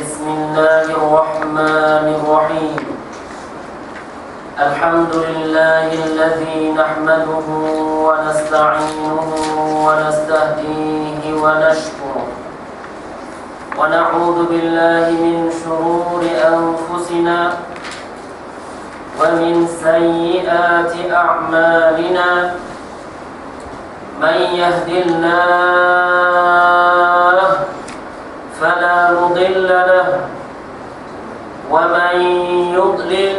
بسم الله الرحمن الرحيم. الحمد لله الذي نحمده ونستعينه ونستهديه ونشكره ونعوذ بالله من شرور أنفسنا ومن سيئات أعمالنا. من يهد الله فلا مضل له ومن يضلل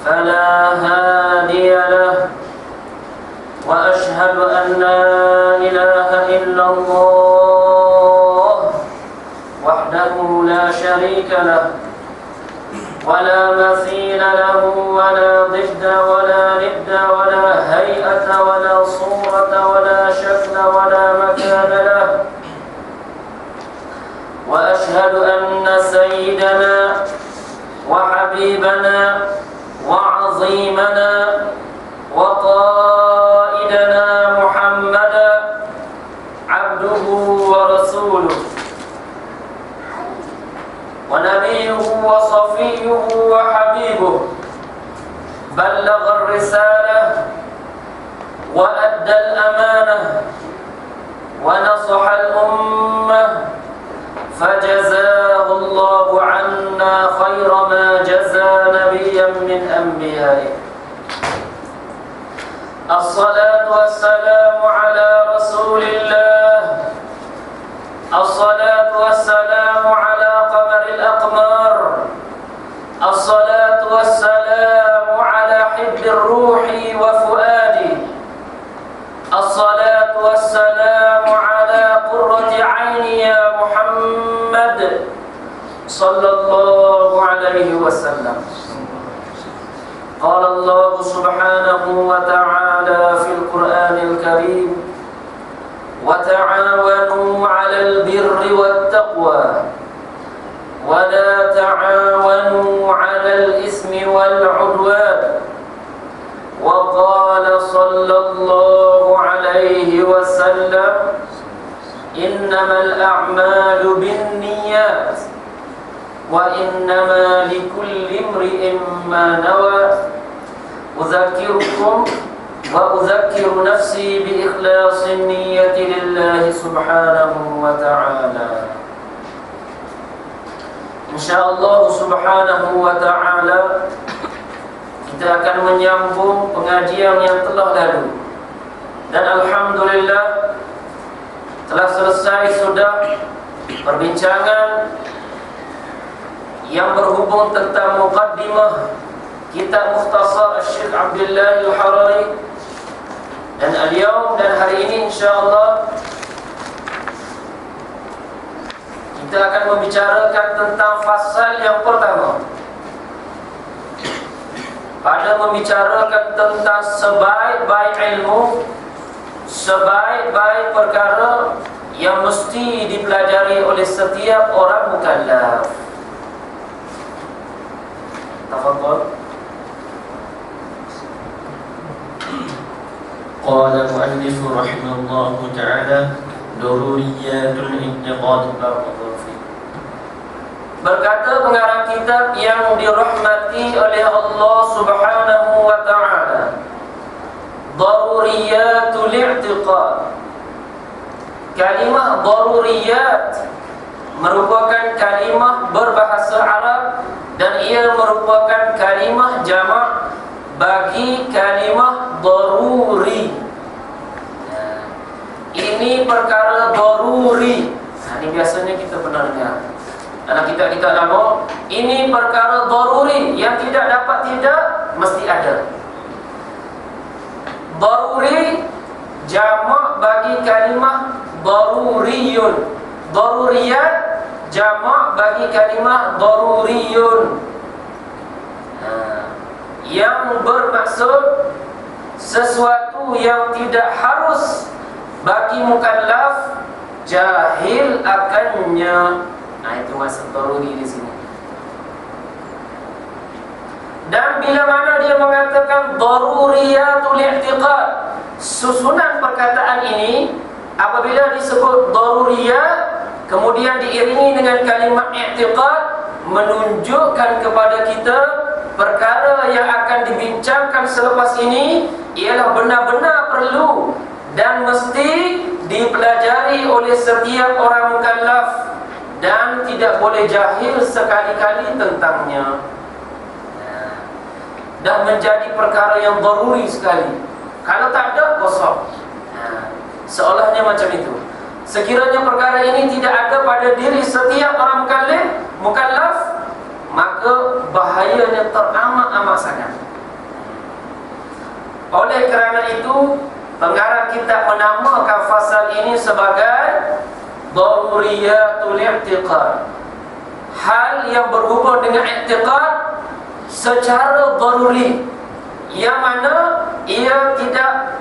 فلا هادي له وأشهد أن لا إله إلا الله وحده لا شريك له ولا مثيل له ولا ضد ولا ند ولا هيئة ولا صورة ولا شكل ولا مكان له. وأشهد أن سيدنا وحبيبنا وعظيمنا وقائدنا محمدا عبده ورسوله ونبيه وصفيه وحبيبه، بلغ الرسالة وأدى الأمانة ونصح الأمة، فجزاه الله عنا خير ما جزى نبيا من أنبيائه. الصلاة والسلام على رسول الله، الصلاة والسلام على قمر الأقمار، الصلاة والسلام على حب الروح وفؤادي، الصلاة والسلام على قرة عيني يا محمد صلى الله عليه وسلم. قال الله سبحانه وتعالى في القرآن الكريم: وتعاونوا على البر والتقوى ولا تعاونوا على الإثم والعدوان. وقال صلى الله عليه وسلم: إنما الأعمال بالنيات وإنما لكل امرئ ما نوى. أذكركم وأذكر نفسي بإخلاص النية لله سبحانه وتعالى. InsyaAllah subhanahu wa ta'ala kita akan menyambung pengajian yang telah lalu. Dan Alhamdulillah telah selesai sudah perbincangan yang berhubung tentang muqaddimah kitab Mukhtasar Syekh Abdullah Al-Harari. Dan al-yawm dan hari ini insyaAllah kita akan membicarakan tentang fasal yang pertama, pada membicarakan tentang sebaik-baik ilmu, sebaik-baik perkara yang mesti dipelajari oleh setiap orang mukallaf. Tafadhal. قال المؤلف رحمه الله تعالى: ضروريات الانتقاد. Berkata pengarang kitab yang dirahmati oleh Allah Subhanahu wa ta'ala, daruriyatul i'tiqad. Kalimah daruriyat merupakan kalimah berbahasa Arab dan ia merupakan kalimah jamak bagi kalimah daruri. Ini perkara daruri. Ini biasanya kita pernah dengar dalam kitab-kitab lama. Ini perkara daruri yang tidak dapat tidak mesti ada. Daruri jamak bagi kalimah daruriyun. Daruriyat jamak bagi kalimah daruriyun, yang bermaksud sesuatu yang tidak harus bagi mukallaf jahil akannya. Itu maksud daruri di sini. Dan bila mana dia mengatakan daruriyatul i'tiqad, susunan perkataan ini apabila disebut daruriyat kemudian diiringi dengan kalimat i'tiqad, menunjukkan kepada kita perkara yang akan dibincangkan selepas ini ialah benar-benar perlu dan mesti dipelajari oleh setiap orang mukallaf dan tidak boleh jahil sekali-kali tentangnya. Dan menjadi perkara yang daruri sekali. Kalau tak ada, kosong. Seolahnya macam itu. Sekiranya perkara ini tidak ada pada diri setiap orang mukallaf, maka bahayanya teramat-amat sangat. Oleh kerana itu, pengarang kitab menamakan fasal ini sebagai daruriyatul i'tiqad. Hal yang berhubung dengan i'tiqad secara daruri, yang mana ia tidak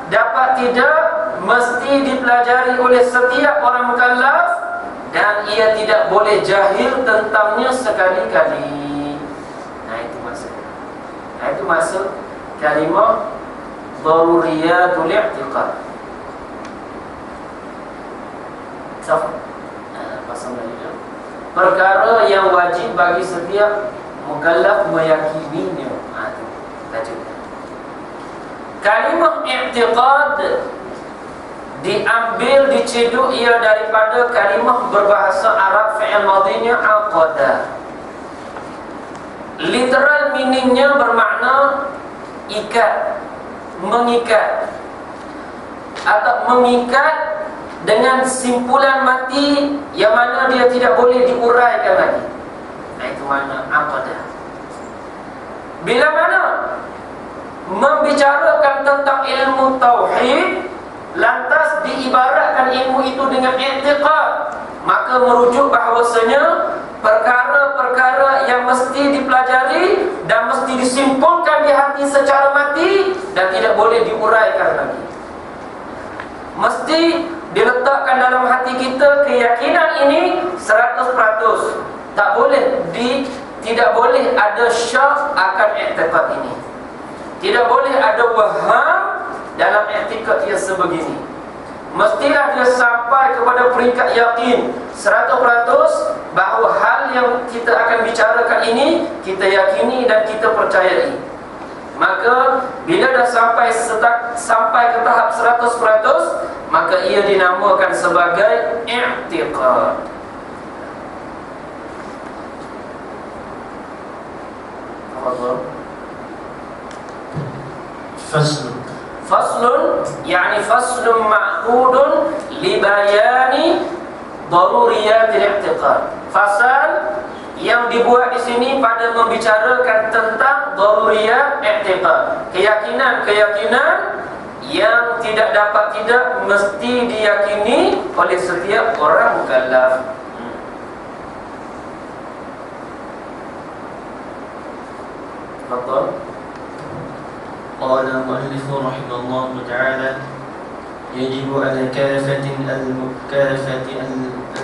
mesti dipelajari oleh setiap orang mukallaf dan ia tidak boleh jahil tentangnya sekali-kali. Itu maksud kalimah daruriyatul i'tiqad. Perkara yang wajib bagi setiap mukallaf meyakininya. Tajuk kalimah i'tiqad diambil, diciduk ia daripada kalimah berbahasa Arab fi'il madhinya aqada. Literal meaningnya bermakna ikat, mengikat, atau mengikat dengan simpulan mati yang mana dia tidak boleh diuraikan lagi. Itu makna aqadah. Bila mana membicarakan tentang ilmu tauhid, lantas diibaratkan ilmu itu dengan i'tiqad, maka merujuk bahawasanya perkara-perkara yang mesti dipelajari dan mesti disimpulkan di hati secara mati dan tidak boleh diuraikan lagi. Mesti diletakkan dalam hati kita keyakinan ini 100%. Tidak boleh ada syak akan i'tiqad ini. Tidak boleh ada waham dalam i'tiqad yang sebegini. Mestilah dia sampai kepada peringkat yakin 100% bahawa hal yang kita akan bicarakan ini kita yakini dan kita percayai. Maka bila dah sampai ke tahap 100%, maka ia dinamakan sebagai i'tiqad. Faslun yani faslun ma'qudun li bayani daruriyatil i'tiqad. Fasal yang dibuat di sini pada membicarakan tentang daruriyat i'tiqad, keyakinan-keyakinan yang tidak mesti diyakini oleh setiap orang mukallaf. Betul. قال المؤلف رحمه الله تعالى: يجب على كافة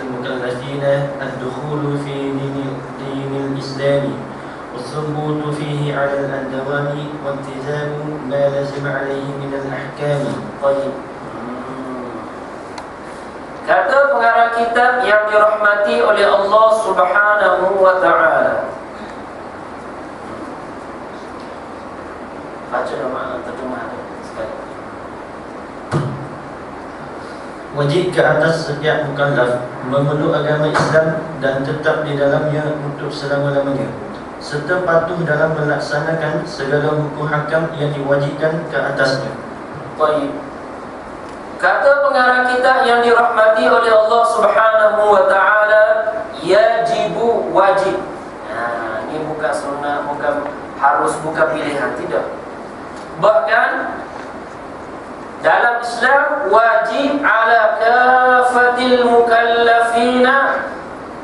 المكلفين الدخول في دين الإسلام والثبوت فيه على الدوام والتزام ما لزم عليه من الأحكام. طيب. Kata pengarang kitab yang dirahmati oleh Allah Subhanahu wa ta'ala. Baca nama terjemah sekali. Wajib ke atas setiap mukallaf memeluk agama Islam dan tetap di dalamnya untuk selama-lamanya, serta patuh dalam melaksanakan segala hukum hakam yang diwajibkan ke atasnya. Baik. Kata pengarang kitab yang dirahmati oleh Allah Subhanahu wa ta'ala, yajibu, wajib. Ini bukan sunnah, bukan harus, bukan pilihan, tidak. Bahkan dalam Islam wajib ala kafatil mukallafina,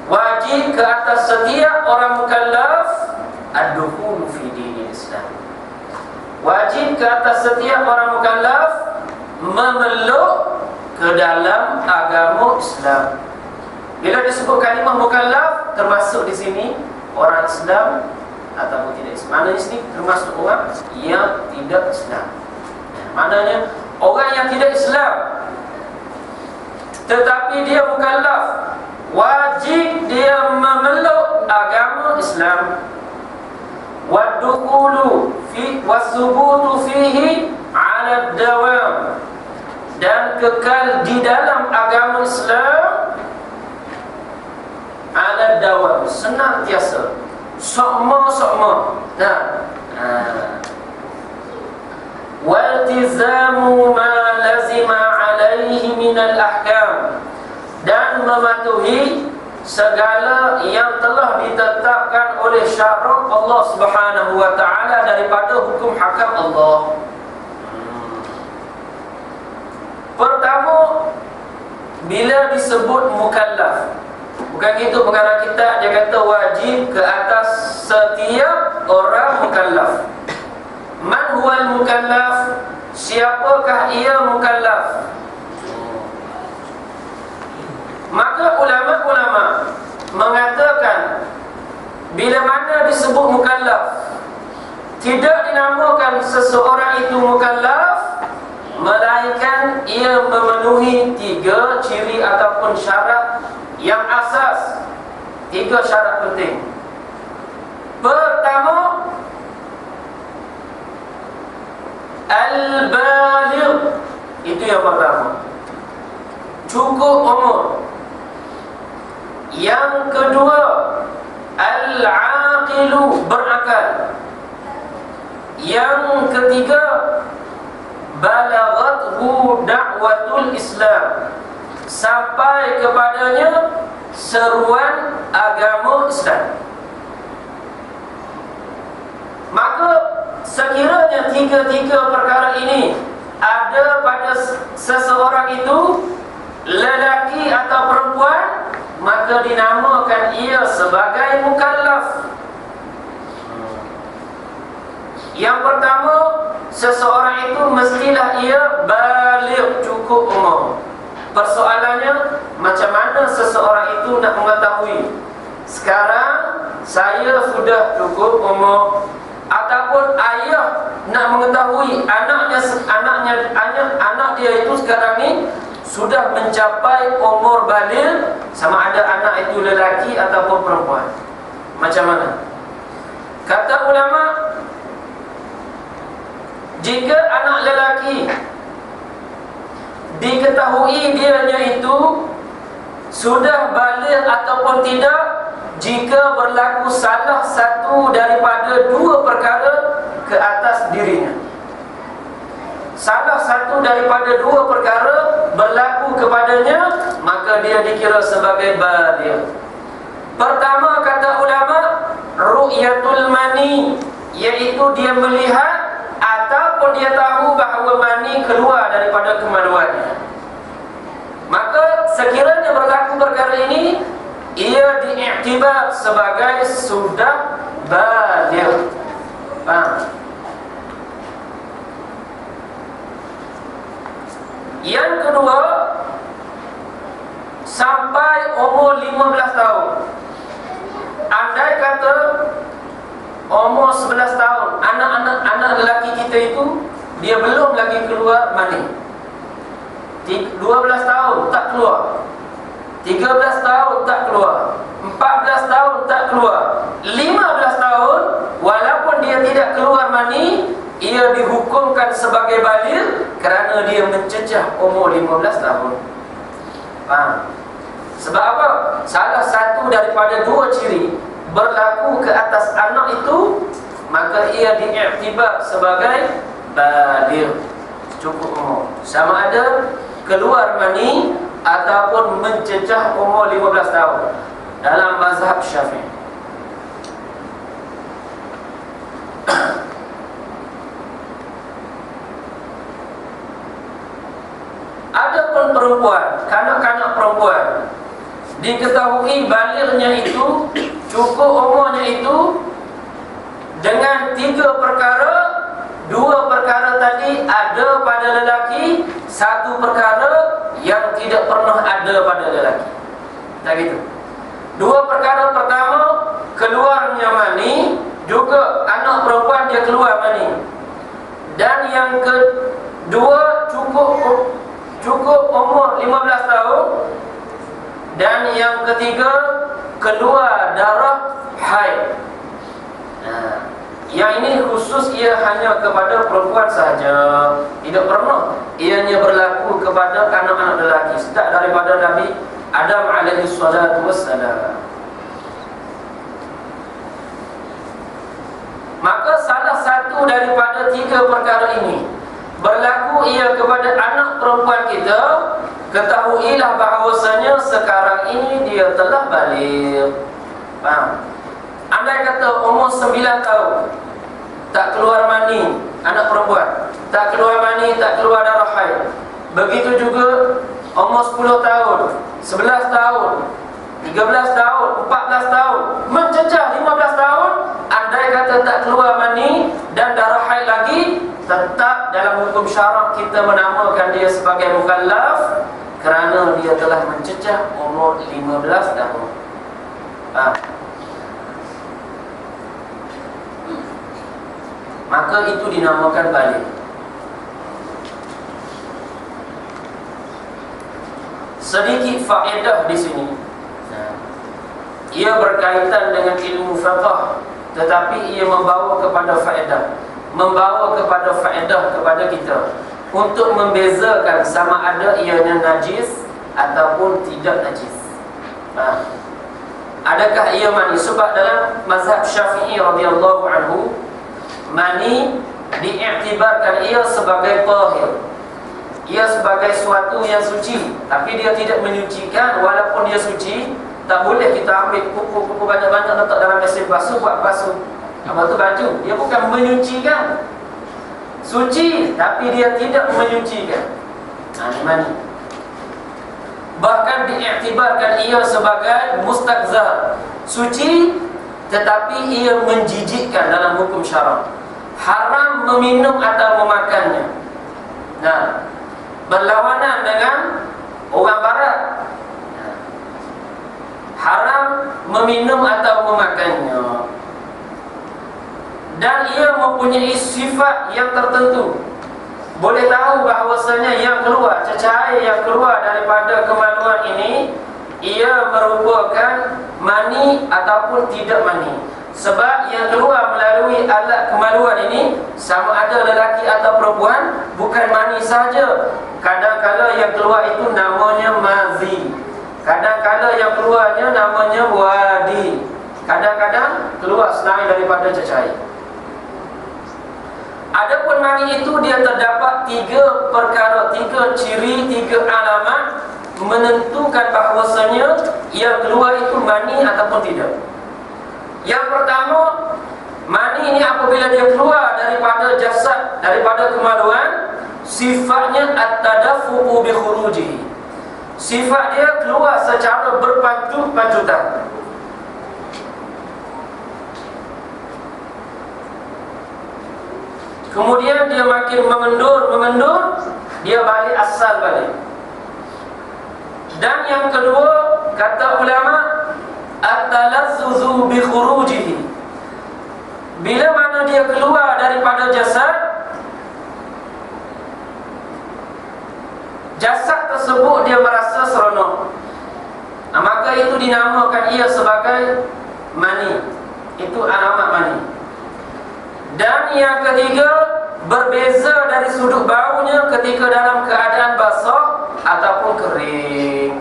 wajib ke atas setiap orang mukallaf ad-dukhul fi dinil Islam. Wajib ke atas setiap orang mukallaf memeluk ke dalam agama Islam. Bila disebut kalimah mukallaf, termasuk di sini orang Islam ataupun tidak Islam. Maknanya di sini termasuk orang yang tidak Islam. Maknanya orang yang tidak Islam tetapi dia mukallaf, wajib dia memeluk agama Islam. Wadukhulu fi wasubutu fihi 'ala dawam, dan kekal di dalam agama Islam 'ala dawam, senantiasa, sokma. Waltizamu ma lazima alaihi minal ahkam, dan mematuhi segala yang telah ditetapkan oleh syarak Allah Subhanahu wa taala daripada hukum hakam Allah. Pertama, bila disebut mukallaf, bukan gitu pengarang kitab, dia kata wajib ke atas setiap orang mukallaf. Man huwal mukallaf? Siapakah ia mukallaf? Maka ulama-ulama mengatakan bila mana disebut mukallaf, tidak dinamakan seseorang itu mukallaf melainkan ia memenuhi 3 ciri ataupun syarat yang asas. 3 syarat penting. Pertama, al-baligh. Itu yang pertama, cukup umur. Yang kedua, al-aqilu, berakal. Yang ketiga, balaghathu da'watul Islam, sampai kepadanya seruan agama Islam. Maka sekiranya 3 perkara ini ada pada seseorang itu, lelaki atau perempuan, maka dinamakan ia sebagai mukallaf. Yang pertama, seseorang itu mestilah ia baligh, cukup umur. Persoalannya, macam mana seseorang itu nak mengetahui sekarang saya sudah cukup umur, ataupun ayah nak mengetahui anak dia itu sekarang ni sudah mencapai umur baligh, sama ada anak itu lelaki ataupun perempuan. Macam mana? Kata ulama, jika anak lelaki diketahui dianya itu sudah baligh ataupun tidak jika berlaku salah satu daripada 2 perkara ke atas dirinya. Salah satu daripada 2 perkara berlaku kepadanya, maka dia dikira sebagai baligh. Pertama, kata ulama, ru'yatul mani, iaitu dia melihat ataupun dia tahu bahawa mani keluar daripada kemaluannya. Maka sekiranya berlaku perkara ini, ia diiktibar sebagai sudah baligh. Faham? Yang kedua, sampai umur 15 tahun. Andai kata umur 11 tahun, anak lelaki kita itu dia belum lagi keluar mani. 12 tahun tak keluar, 13 tahun tak keluar, 14 tahun tak keluar, 15 tahun walaupun dia tidak keluar mani, ia dihukumkan sebagai baligh kerana dia mencecah umur 15 tahun. Faham? Sebab apa? Salah satu daripada 2 ciri berlaku ke atas anak itu, maka ia diiktibar sebagai baligh, cukup umur, sama ada keluar mani ataupun mencecah umur 15 tahun dalam mazhab Syafi'i. Adapun perempuan, kanak-kanak perempuan diketahui balighnya itu, cukup umurnya itu dengan 3 perkara. 2 perkara tadi ada pada lelaki, 1 perkara yang tidak pernah ada pada lelaki. Tak gitu. 2 perkara, pertama keluarnya mani, juga anak perempuan dia keluar mani. Dan yang kedua cukup umur 15 tahun, Dan yang ketiga, keluar darah haid. Yang ini khusus ia hanya kepada perempuan sahaja, tidak pernah ianya berlaku kepada anak-anak lelaki sejak daripada Nabi Adam alaihi salatu wassalam. Maka salah satu daripada tiga perkara ini berlaku ia kepada anak perempuan kita, ketahuilah bahawasanya sekarang ini dia telah baligh. Faham? Andai kata umur 9 tahun tak keluar mani anak perempuan, tak keluar mani, tak keluar darah haid. Begitu juga umur 10 tahun, 11 tahun, 13 tahun, 14 tahun, mencecah 15 tahun, andai kata tak keluar mani dan darah haid lagi, tetap dalam hukum syarak kita menamakan dia sebagai mukallaf kerana dia telah mencecah umur 15 tahun. Maka itu dinamakan baligh. Sedikit faedah di sini. Ia berkaitan dengan ilmu fiqh, tetapi ia membawa kepada faedah, kepada kita untuk membezakan sama ada ianya najis ataupun tidak najis. Adakah ia mani? Sebab dalam mazhab Syafi'i radhiyallahu anhu, mani diiktibarkan ia sebagai tahir, ia sebagai suatu yang suci, tapi dia tidak menyucikan. Walaupun dia suci, tak boleh kita ambil kuku-kuku banyak-banyak letak dalam mesin basuh buat basuh apa tu baju. Dia bukan menyucikan, suci tapi dia tidak menyucikan. Ini mani. Bahkan diiktibarkan ia sebagai mustaqzar, suci tetapi ia menjijikkan dalam hukum syarak. Haram meminum atau memakannya. Berlawanan dengan orang barat. Haram meminum atau memakannya. Dan ia mempunyai sifat yang tertentu. Boleh tahu bahawasanya yang keluar, cecair yang keluar daripada kemaluan ini, ia merupakan mani ataupun tidak mani. Sebab yang keluar melalui alat kemaluan ini, sama ada lelaki atau perempuan, bukan mani saja. Kadang-kadang yang keluar itu namanya mazi, kadang-kadang yang keluarnya namanya wadi, kadang-kadang keluar selain daripada cecair. Adapun mani itu dia terdapat tiga perkara, tiga ciri, tiga alamat menentukan bahawasanya yang keluar itu mani ataupun tidak. Yang pertama, mani ini apabila dia keluar daripada jasad, daripada kemaluan, sifatnya at-tadafuqu bi khurujihi. Sifat dia keluar secara berpancut-pancutan. Kemudian dia makin mengendur, dia balik asal balik. Dan yang kedua, kata ulama, at-talazzuzu bi khurujihi. Bila mana dia keluar daripada jasad, jasad tersebut dia merasa seronok, maka itu dinamakan ia sebagai mani. Itu alamat mani. Dan yang ketiga, berbeza dari sudut baunya ketika dalam keadaan basah ataupun kering.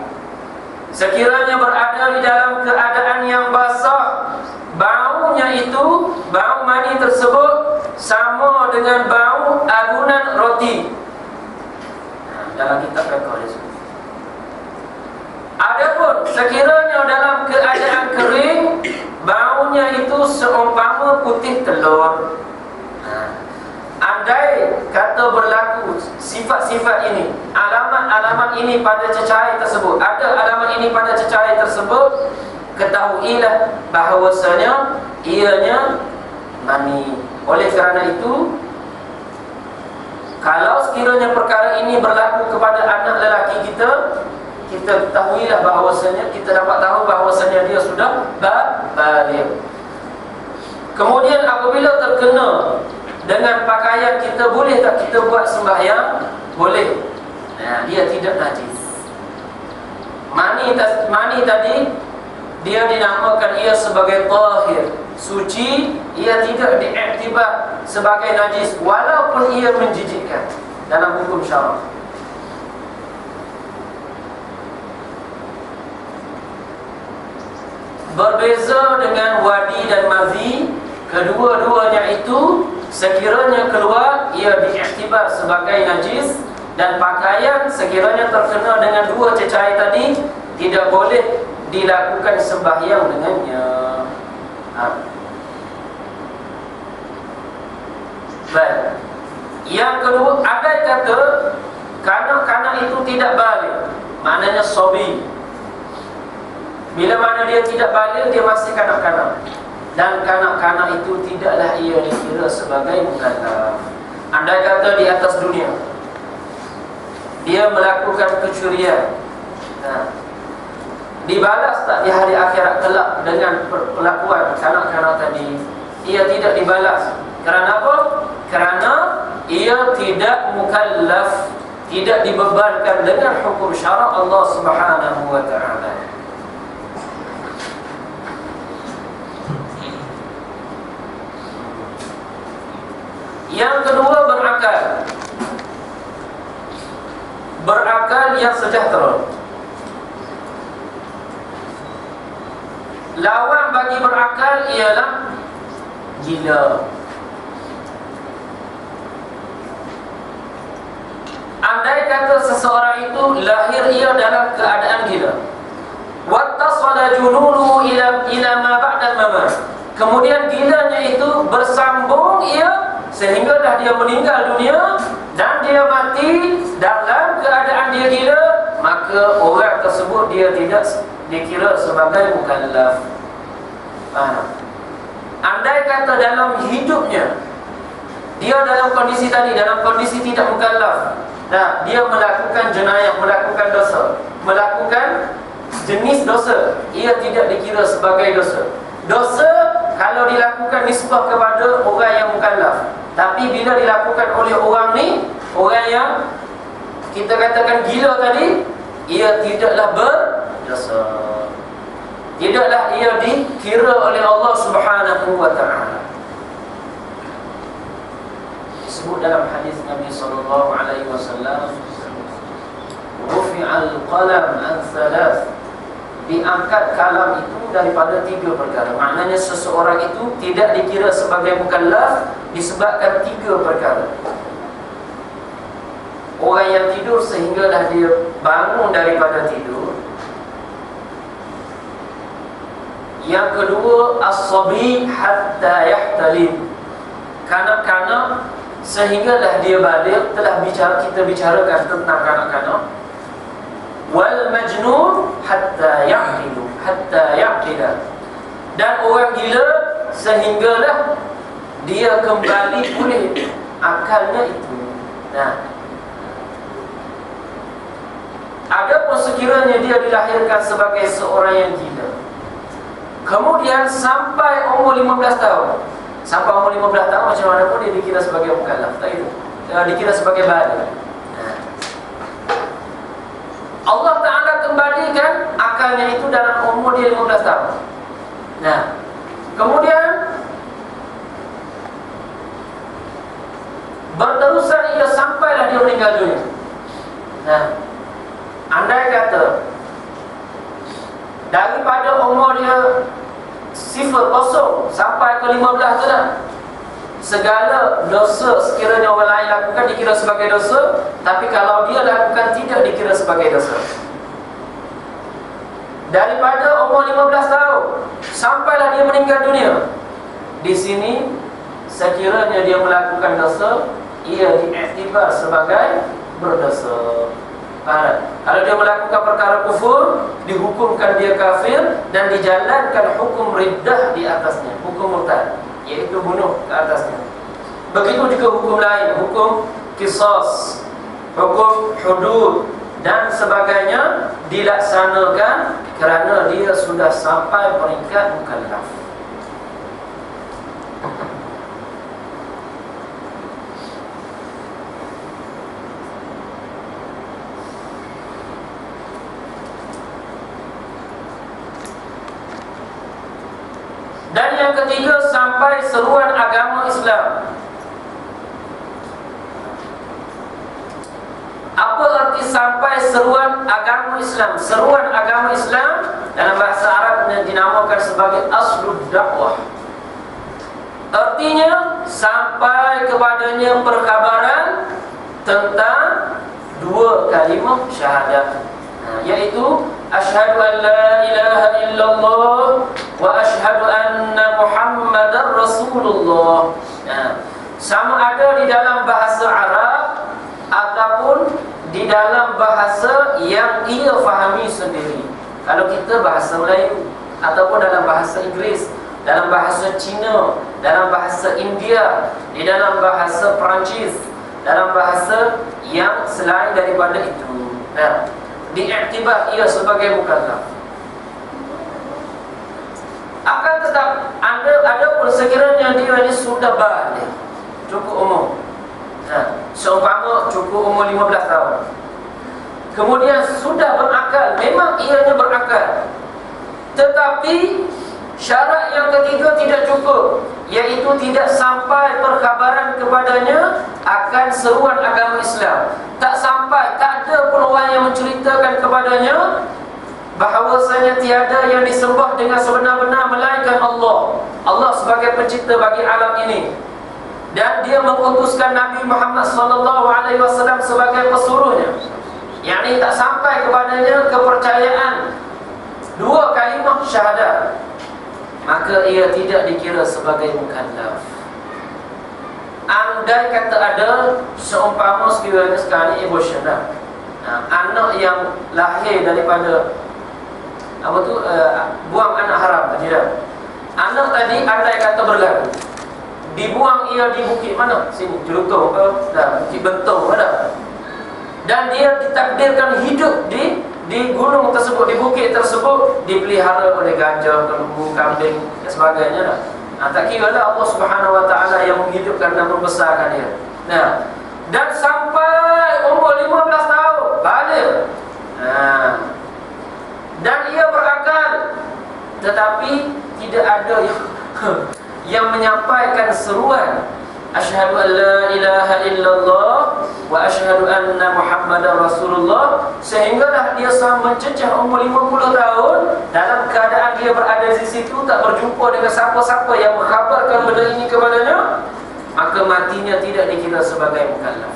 Sekiranya berada di dalam keadaan yang basah, baunya itu, bau mani tersebut sama dengan bau adunan roti. Dalam kitab rekod disebut. Adapun sekiranya dalam keadaan kering, baunya itu seumpama putih telur. Andai kata berlaku sifat-sifat ini, alamat-alamat ini pada cecair tersebut, ada alamat ini pada cecair tersebut, ketahuilah bahawasanya ianya mani. Oleh kerana itu, kalau sekiranya perkara ini berlaku kepada anak lelaki kita, kita ketahuilah bahawasanya, kita dapat tahu bahawasanya dia sudah baligh. Kemudian apabila terkena dengan pakaian kita, boleh tak kita buat sembahyang? Boleh. Dia tidak najis. Mani tadi dia dinamakan ia sebagai tahir, suci. Ia tidak diiktibar sebagai najis walaupun ia menjijikkan dalam hukum syarak. Berbeza dengan wadi dan mazi, kedua-duanya itu sekiranya keluar ia diiktibar sebagai najis. Dan pakaian sekiranya terkena dengan dua cecair tadi tidak boleh dilakukan sembahyang dengannya. Baik. Yang kedua, ada kata kanak-kanak itu tidak balik, maknanya sobi. Bila mana dia tidak balik, dia masih kanak-kanak. Dan kanak-kanak itu tidaklah ia dikira sebagai mukallaf. Andai kata di atas dunia dia melakukan kecurian, dibalas tak di hari akhirat kelak dengan perlakuan kanak-kanak tadi? Ia tidak dibalas. Kerana apa? Kerana ia tidak mukallaf, tidak dibebankan dengan hukum syarak Allah Subhanahu wa ta'ala. Yang kedua, berakal. Berakal yang sejahtera. Lawan bagi berakal ialah gila. Andai kata seseorang itu lahir ia dalam keadaan gila, wattasala jununuhu ila ma ba'da al-mamat, kemudian gilanya itu bersambung ia sehinggalah dia meninggal dunia dan dia mati dalam keadaan dia gila, maka orang tersebut dia tidak dikira sebagai mukallaf. Andai kata dalam hidupnya dia dalam kondisi tadi, dalam kondisi tidak mukallaf, dia melakukan jenayah, melakukan dosa, melakukan jenis dosa, ia tidak dikira sebagai dosa. Dosa kalau dilakukan nisbah kepada orang yang mukallaf, tapi bila dilakukan oleh orang ni, orang yang kita katakan gila tadi, ia tidaklah berdosa. Tidaklah ia dikira oleh Allah Subhanahu wa ta'ala. Disebut dalam hadis Nabi sallallahu alaihi wasallam, rufi'al qalam an thalath, diangkat kalam itu daripada 3 perkara. Maknanya seseorang itu tidak dikira sebagai mukallaf disebabkan 3 perkara. Orang yang tidur sehinggalah dia bangun daripada tidur. Yang kedua, as-sabi hatta yahtalim, kanak-kanak sehinggalah dia balik. Kita bicarakan tentang kanak-kanak. Wal majnun hatta yaqilu, hatta yaqila, dan orang gila sehinggalah dia kembali pulih akalnya itu. Adapun sekiranya dia dilahirkan sebagai seorang yang gila, kemudian sampai umur 15 tahun, sampai umur 15 tahun macam mana pun dia dikira sebagai mukallaf, tak itu? Dikira sebagai baligh. Allah Ta'ala kembalikan akalnya itu dalam umur dia 15 tahun. Kemudian berterusan ia sampailah dia meninggal dunia. Andai kata daripada umur dia 0 sampai ke 15 tu segala dosa sekiranya orang lain lakukan dikira sebagai dosa, tapi kalau dia lakukan tidak dikira sebagai dosa. Daripada umur 15 tahun sampailah dia meninggal dunia, di sini sekiranya dia melakukan dosa, ia diiktibar sebagai berdosa. Kalau dia melakukan perkara kufur, dihukumkan dia kafir dan dijalankan hukum riddah di atasnya, hukum murtad, iaitu bunuh ke atasnya. Begitu juga hukum lain, hukum qisas, hukum hudud dan sebagainya dilaksanakan kerana dia sudah sampai peringkat mukallaf. yang ketiga, sampai seruan agama Islam. Apa arti sampai seruan agama Islam? Seruan agama Islam dalam bahasa Arab dinamakan sebagai aslud dakwah. Artinya sampai kepadanya perkabaran tentang dua kalimah syahadah, yaitu asyhadu an la ilaha illallah wa asyhadu anna Muhammadar Rasulullah. Sama ada di dalam bahasa Arab ataupun di dalam bahasa yang ia fahami sendiri. Kalau kita bahasa Melayu ataupun dalam bahasa Inggeris, dalam bahasa Cina, dalam bahasa India, di dalam bahasa Perancis, dalam bahasa yang selain daripada itu, diiktibar ia sebagai mukallaf. Akan tetap ada pun sekiranya dia ini sudah baligh, cukup umur. Seumpama cukup umur 15 tahun, kemudian sudah berakal, memang ianya berakal, tetapi syarat yang ketiga tidak cukup, yaitu tidak sampai perkabaran kepadanya akan seruan agama Islam. Tak sampai, tak ada pun orang yang menceritakan kepadanya bahawasanya tiada yang disembah dengan sebenar-benar melainkan Allah, Allah sebagai pencipta bagi alam ini, dan dia mengutuskan Nabi Muhammad SAW sebagai pesuruhnya. Yang ini tak sampai kepadanya kepercayaan dua kalimah syahadah, maka ia tidak dikira sebagai mukallaf. Andai kata ada seumpama sekiranya sekali emosional, anak yang lahir daripada buang anak haram, tidak. Anak tadi andai kata berlaku, dibuang ia di bukit mana? Sini, Jelutong ke? Bukit Bentong ada. Dan dia ditakdirkan hidup di gunung tersebut, di bukit tersebut, dipelihara oleh gajah, lembu, kambing dan sebagainya. Tak kira lah Allah Subhanahu Wa Taala yang menghidupkan dan membesarkan dia. Dan sampai umur 15 tahun baligh, dan ia berakal, tetapi tidak ada yang menyampaikan seruan asyhadu an la ilaha illallah wa asyhadu anna Muhammadar Rasulullah, sehinggalah dia sampai mencecah umur 50 tahun dalam keadaan dia berada di situ, tak berjumpa dengan siapa-siapa yang mengkhabarkan benda ini kepadanya, maka matinya tidak dikira sebagai mukallaf.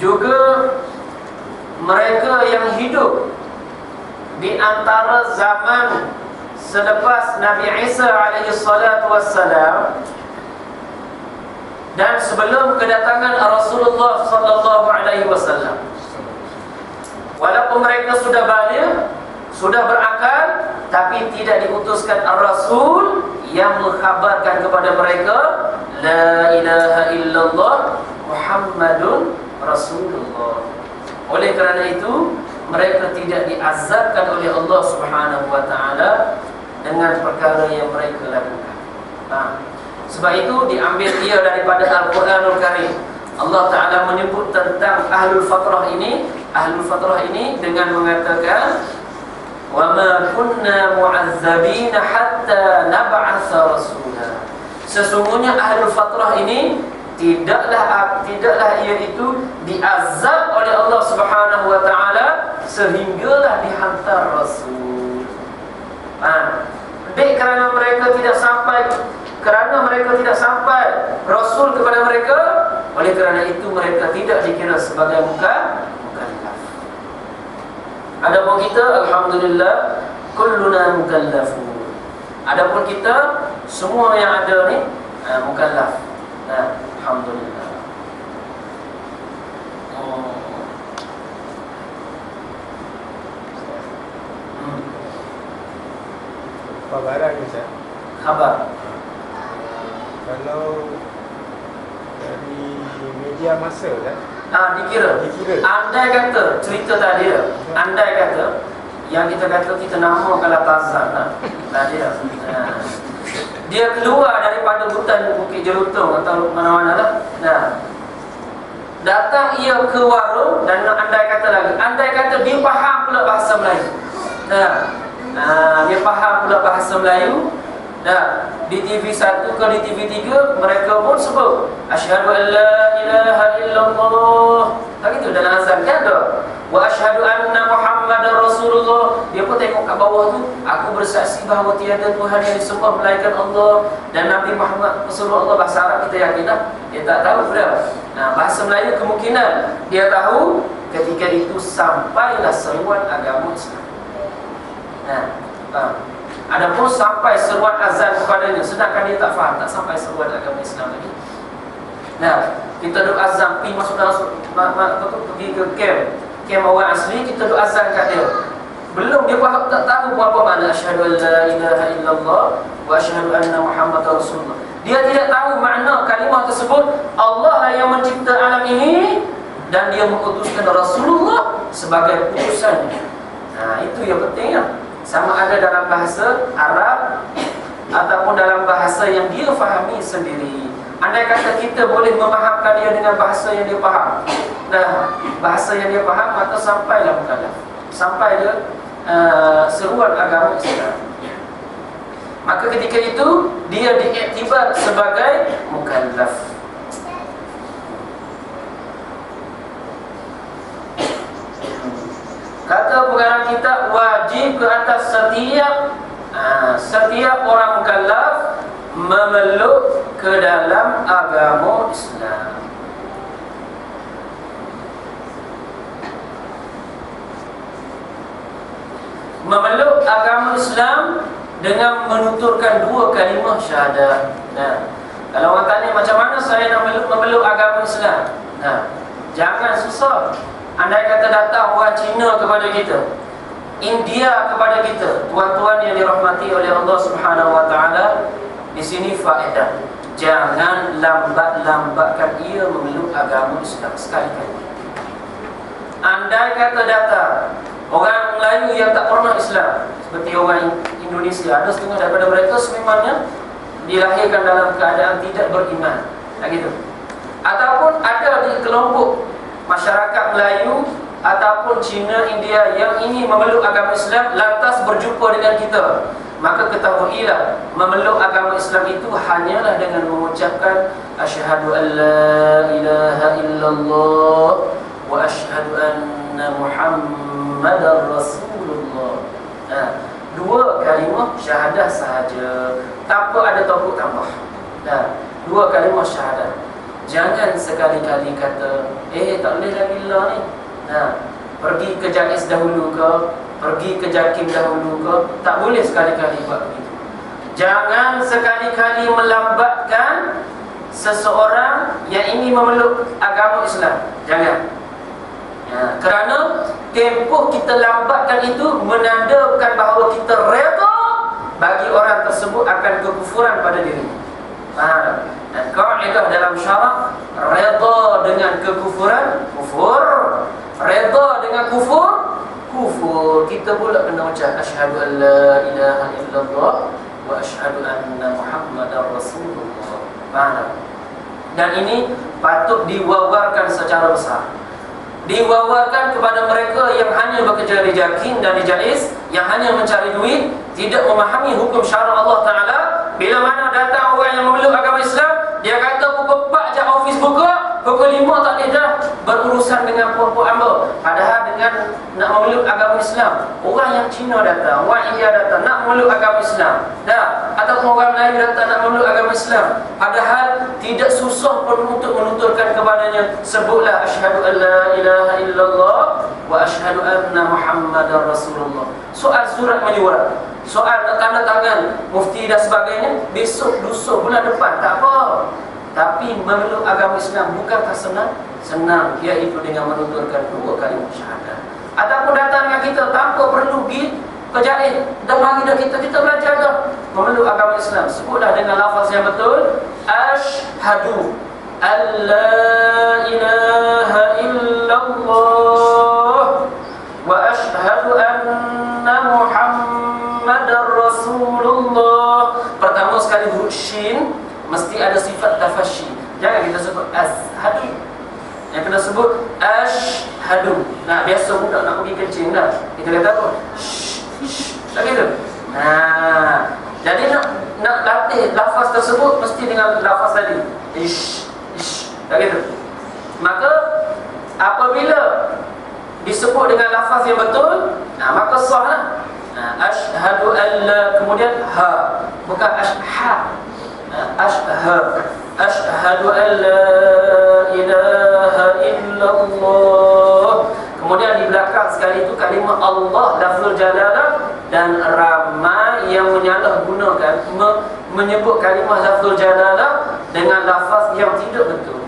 Juga mereka yang hidup di antara zaman selepas Nabi Isa alaihi salatu wassalam dan sebelum kedatangan Rasulullah sallallahu alaihi wasallam, walaupun mereka sudah baligh, sudah berakal, tapi tidak diutuskan Rasul yang mengkhabarkan kepada mereka la ilaha illallah Muhammadun Rasulullah. Oleh kerana itu mereka tidak diazabkan oleh Allah Subhanahu Wa Taala dengan perkara yang mereka lakukan. Sebab itu diambil ia daripada Al-Quranul Karim. Allah Taala menyebut tentang ahlul fatrah ini, dengan mengatakan wa ma kunna mu'azzabina hatta nab'atha rasula. Sesungguhnya ahlul fatrah ini tidaklah ia itu diazab oleh Allah Subhanahu Wa Taala sehinggalah dihantar Rasul. Kerana mereka tidak sampai Rasul kepada mereka, oleh kerana itu mereka tidak dikira sebagai mukallaf. Adapun kita, alhamdulillah, kulluna mukallafun. Adapun kita semua yang ada ni mukallaf. Alhamdulillah. Khabaran Ustaz. Khabar. Kalau dari media masa kan? Dikira. Andai kata cerita tadi, andai kata yang kita kata kita namakan Tazan tadi, dia keluar daripada hutan Bukit Jelutong atau mana-mana lah. Datang ia ke warung, dan andai kata dia faham pula bahasa Melayu. Dia faham pula bahasa Melayu. Nah, di TV 1 ke di TV 3 mereka pun sebut asyhadu an la ilaha illallah. Tak gitu dalam azan kan dah. Wa asyhadu anna Muhammadar Rasulullah. Dia pun tengok kat bawah tu, aku bersaksi bahawa tiada Tuhan yang disembah melainkan Allah dan Nabi Muhammad Rasulullah. Bahasa Arab kita yakin dah. Dia tak tahu pula. Bahasa Melayu kemungkinan dia tahu. Ketika itu sampailah seruan agama Islam. Adapun sampai seruan azan kepadanya, sedangkan dia tak faham, tak sampai seruan agama Islam lagi. Kita duk azan, pergi masuk dalam pergi ke camp orang asli, kita duk azan kat dia. Belum dia faham, tak tahu apa makna asyhadu an la ilaha illallah wa asyhadu anna Muhammadar Rasulullah. Dia tidak tahu makna kalimah tersebut. Allah lah yang mencipta alam ini dan dia mengutuskan Rasulullah sebagai utusannya. Itu yang pentingnya. Sama ada dalam bahasa Arab ataupun dalam bahasa yang dia fahami sendiri. Andai kata kita boleh memahamkan dia dengan bahasa yang dia faham, bahasa yang dia faham, maka sampailah mukallaf, sampai dia seruan agama Islam. Maka ketika itu dia diiktibar sebagai mukallaf. Kata pengarang kita, wajib ke atas setiap orang mukallaf memeluk ke dalam agama Islam. Memeluk agama Islam dengan menuturkan dua kalimah syahadah. Kalau orang tanya macam mana saya nak memeluk agama Islam, jangan susah. Andai kata datang orang Cina kepada kita, India kepada kita, tuan-tuan yang dirahmati oleh Allah Subhanahu wa taala, di sini faedah. Jangan lambat-lambatkan ia memeluk agama Islam sekali-kali. Andai kata datang orang Melayu yang tak pernah Islam, seperti orang Indonesia, ada setengah daripada mereka sememangnya dilahirkan dalam keadaan tidak beriman, gitu. Ataupun ada di kelompok masyarakat Melayu ataupun Cina, India yang ini memeluk agama Islam, lantas berjumpa dengan kita, maka ketahuilah memeluk agama Islam itu hanyalah dengan mengucapkan asyhadu an la ilaha illallah wa asyhadu anna Muhammadar Rasulullah. Dua kalimah syahadah sahaja, tanpa ada topik tambah. Dua kalimah syahadah. Jangan sekali-kali kata, tak boleh lagi lah ni. Pergi ke Jais dahulu ke, pergi ke Jakim dahulu ke, tak boleh sekali-kali buat begitu. Jangan sekali-kali melambatkan seseorang yang ingin memeluk agama Islam. Jangan. Kerana tempoh kita lambatkan itu menandakan bahawa kita reda bagi orang tersebut akan kekufuran pada dirinya. Dan kaedah dalam syarak, reda dengan kekufuran, kufur. Reda dengan kufur, kufur. Kita pula kena ucap asyhadu an la ilaha illallah wa asyhadu anna Muhammadar Rasulullah. Dan ini patut diwawarkan secara besar. Diwawarkan kepada mereka yang hanya bekerja di Jakin dan di Jais, yang hanya mencari duit, tidak memahami hukum syarak Allah Ta'ala. Bila mana datang orang yang memeluk agama Islam, dia kata pukul 4 je office buka, pukul 5 tak boleh dah berurusan dengan puan-puan hamba. Padahal dengan nak memeluk agama Islam, orang yang Cina datang, orang India datang nak memeluk agama Islam, ataupun orang Melayu datang nak memeluk agama Islam, padahal tidak susah pun untuk menuturkan kepadanya, sebutlah asyhadu an la ilaha illallah wa asyhadu anna Muhammadar Rasulullah. Soal surat menyurat, soal tanda tangan mufti dan sebagainya, besok lusa bulan depan tak apa. Tapi memeluk agama Islam bukankah senang? Senang, iaitu dengan menuturkan dua kalimah syahadah. Ataupun datang dengan kita tanpa perlu pergi ke Jais, dah mari dah kita belajar dah memeluk agama Islam. Sebutlah dengan lafaz yang betul, asyhadu an la ilaha illallah wa asyhadu anna Muhammadar Rasulullah. Pertama sekali huruf shin mesti ada sifat tafashi. Jangan kita sebut ashadu, yang kena sebut ashadu. Biasa budak nak pergi kencing dah, kita kata apa? Tak gitu? Jadi nak latih lafaz tersebut mesti dengan lafaz tadi. Ish. Tak gitu? Maka apabila disebut dengan lafaz yang betul, maka sahlah. Asyhadu an la, kemudian ha, bukan ashha. Asyhadu an la ilaha illallah. Kemudian di belakang sekali itu kalimah Allah, lafzul jalalah, dan ramai yang menyalahgunakan menyebut kalimah lafzul jalalah dengan lafaz yang tidak betul.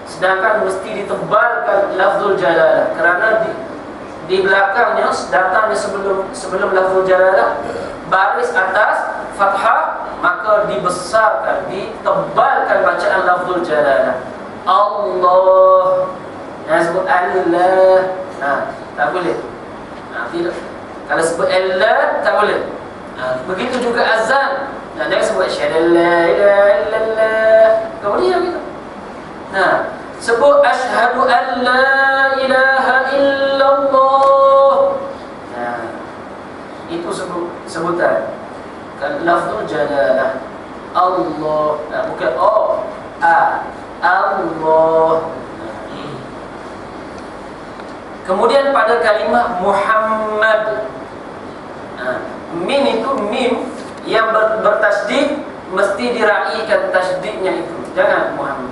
Sedangkan mesti ditebalkan lafzul jalalah kerana di belakangnya datangnya sebelum lafzul jalalah baris atas fathah, maka dibesarkan, ditebalkan bacaan lafzul jalalah. Allah. Sebut Allah, tak boleh. Tidak. Kalau sebut Allah tak boleh. Begitu juga azan. Jangan sebut asyhadu la ilaha illallah. Tak boleh gitu. Sebut asyhadu an la ilaha illallah. Itu sebutan. Kan lafzul jalalah. Allah, bukan Allah. Kemudian pada kalimah Muhammad, mim itu mim yang bertasydid, mesti diraikan tasydidnya itu. Jangan Muhammad.